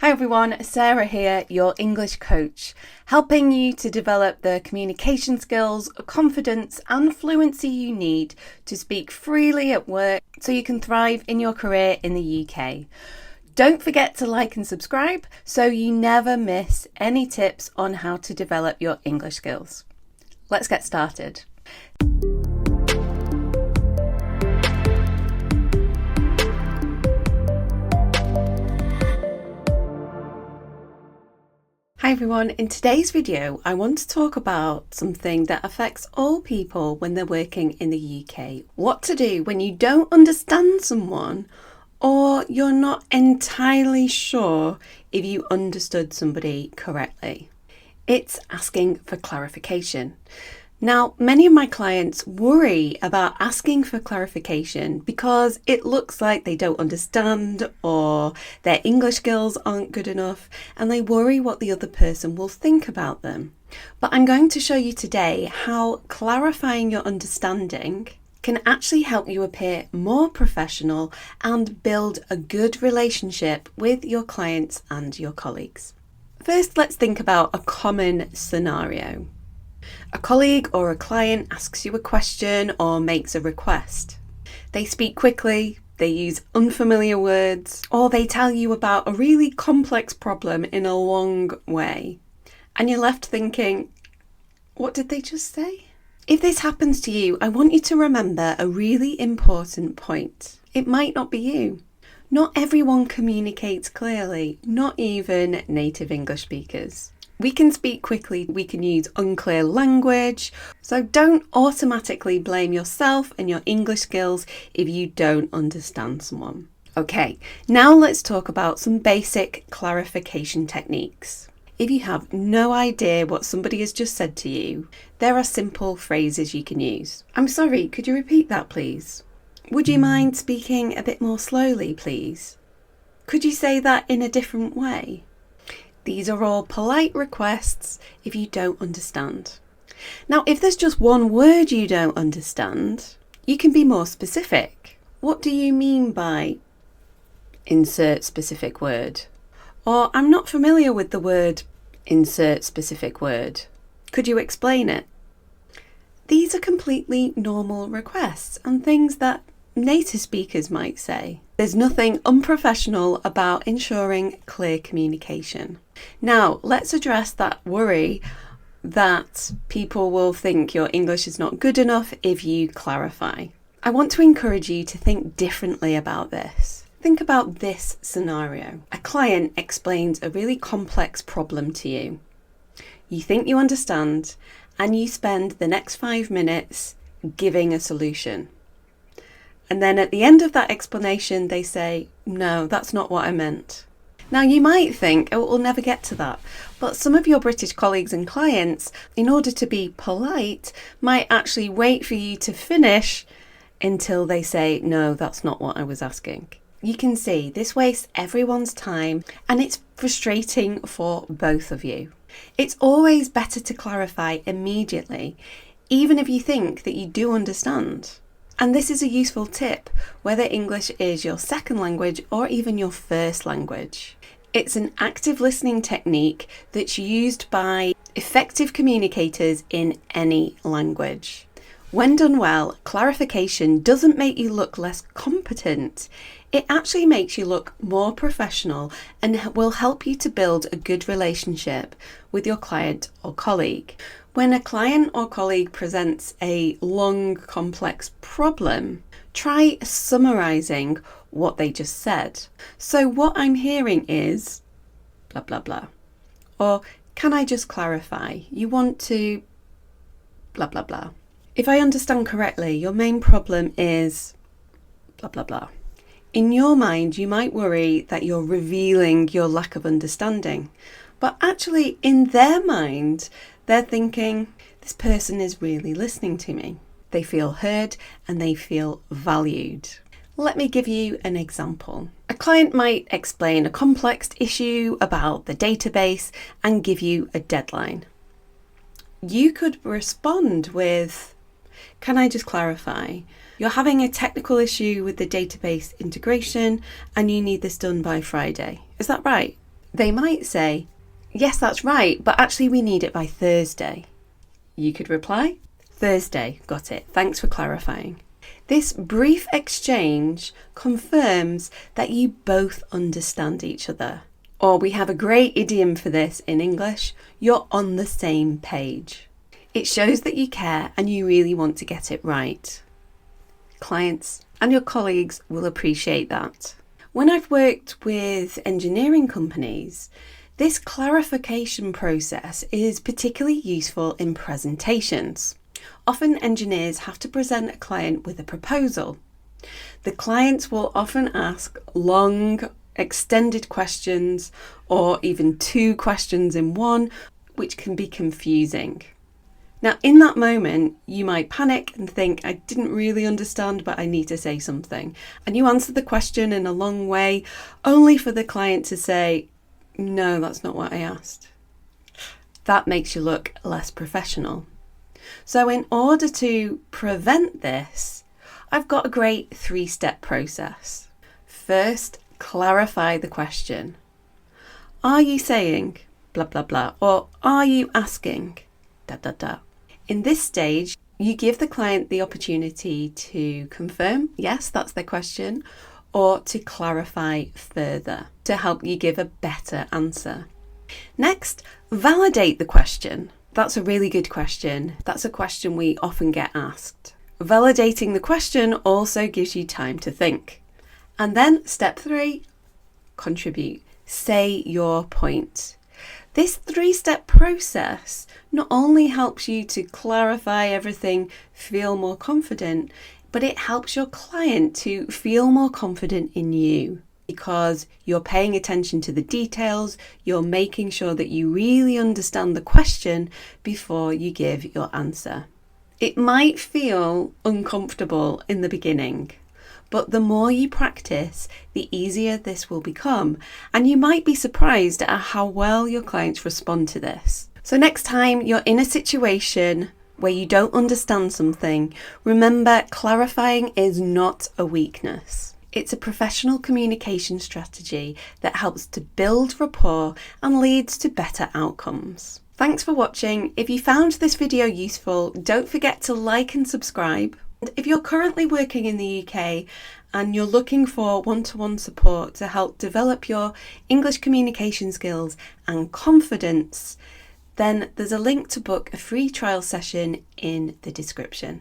Hi everyone, Sarah here, your English coach, helping you to develop the communication skills, confidence and fluency you need to speak freely at work so you can thrive in your career in the UK. Don't forget to like and subscribe so you never miss any tips on how to develop your English skills. Let's get started. Hi everyone, in today's video I want to talk about something that affects all people when they're working in the UK. What to do when you don't understand someone or you're not entirely sure if you understood somebody correctly. It's asking for clarification. Now, many of my clients worry about asking for clarification because it looks like they don't understand or their English skills aren't good enough, and they worry what the other person will think about them. But I'm going to show you today how clarifying your understanding can actually help you appear more professional and build a good relationship with your clients and your colleagues. First, let's think about a common scenario. A colleague or a client asks you a question or makes a request. They speak quickly, they use unfamiliar words, or they tell you about a really complex problem in a long way. And you're left thinking, what did they just say? If this happens to you, I want you to remember a really important point. It might not be you. Not everyone communicates clearly, not even native English speakers. We can speak quickly, we can use unclear language, so don't automatically blame yourself and your English skills if you don't understand someone. Okay, now let's talk about some basic clarification techniques. If you have no idea what somebody has just said to you, there are simple phrases you can use. I'm sorry, could you repeat that please? Would you mind speaking a bit more slowly, please? Could you say that in a different way? These are all polite requests if you don't understand. Now, if there's just one word you don't understand, you can be more specific. What do you mean by insert specific word? Or I'm not familiar with the word insert specific word. Could you explain it? These are completely normal requests and things that native speakers might say. There's nothing unprofessional about ensuring clear communication. Now, let's address that worry that people will think your English is not good enough if you clarify. I want to encourage you to think differently about this. Think about this scenario. A client explains a really complex problem to you. You think you understand, and you spend the next 5 minutes giving a solution. And then at the end of that explanation, they say, no, that's not what I meant. Now you might think, oh, we'll never get to that. But some of your British colleagues and clients, in order to be polite, might actually wait for you to finish until they say, no, that's not what I was asking. You can see this wastes everyone's time and it's frustrating for both of you. It's always better to clarify immediately, even if you think that you do understand. And this is a useful tip, whether English is your second language or even your first language. It's an active listening technique that's used by effective communicators in any language. When done well, clarification doesn't make you look less competent. It actually makes you look more professional and will help you to build a good relationship with your client or colleague. When a client or colleague presents a long, complex problem, try summarizing what they just said. So what I'm hearing is blah, blah, blah. Or can I just clarify? You want to blah, blah, blah. If I understand correctly, your main problem is blah, blah, blah. In your mind, you might worry that you're revealing your lack of understanding. But actually, in their mind, they're thinking, this person is really listening to me. They feel heard and they feel valued. Let me give you an example. A client might explain a complex issue about the database and give you a deadline. You could respond with, can I just clarify? You're having a technical issue with the database integration and you need this done by Friday. Is that right? They might say, yes, that's right, but actually we need it by Thursday. You could reply, Thursday, got it, thanks for clarifying. This brief exchange confirms that you both understand each other. Or we have a great idiom for this in English, you're on the same page. It shows that you care and you really want to get it right. Clients and your colleagues will appreciate that. When I've worked with engineering companies, this clarification process is particularly useful in presentations. Often engineers have to present a client with a proposal. The clients will often ask long, extended questions or even 2 questions in one, which can be confusing. Now, in that moment, you might panic and think, I didn't really understand, but I need to say something. And you answer the question in a long way, only for the client to say, no, that's not what I asked. That makes you look less professional. So in order to prevent this, I've got a great 3-step process. First, clarify the question. Are you saying blah, blah, blah, or are you asking da, da, da? In this stage, you give the client the opportunity to confirm, yes, that's their question, or to clarify further to help you give a better answer. Next, validate the question. That's a really good question. That's a question we often get asked. Validating the question also gives you time to think. And then step 3, contribute. Say your point. This 3-step process not only helps you to clarify everything, feel more confident, but it helps your client to feel more confident in you because you're paying attention to the details, you're making sure that you really understand the question before you give your answer. It might feel uncomfortable in the beginning, but the more you practice, the easier this will become. And you might be surprised at how well your clients respond to this. So next time you're in a situation where you don't understand something, remember clarifying is not a weakness. It's a professional communication strategy that helps to build rapport and leads to better outcomes. Thanks for watching. If you found this video useful, don't forget to like and subscribe. If you're currently working in the UK and you're looking for one-to-one support to help develop your English communication skills and confidence, then there's a link to book a free trial session in the description.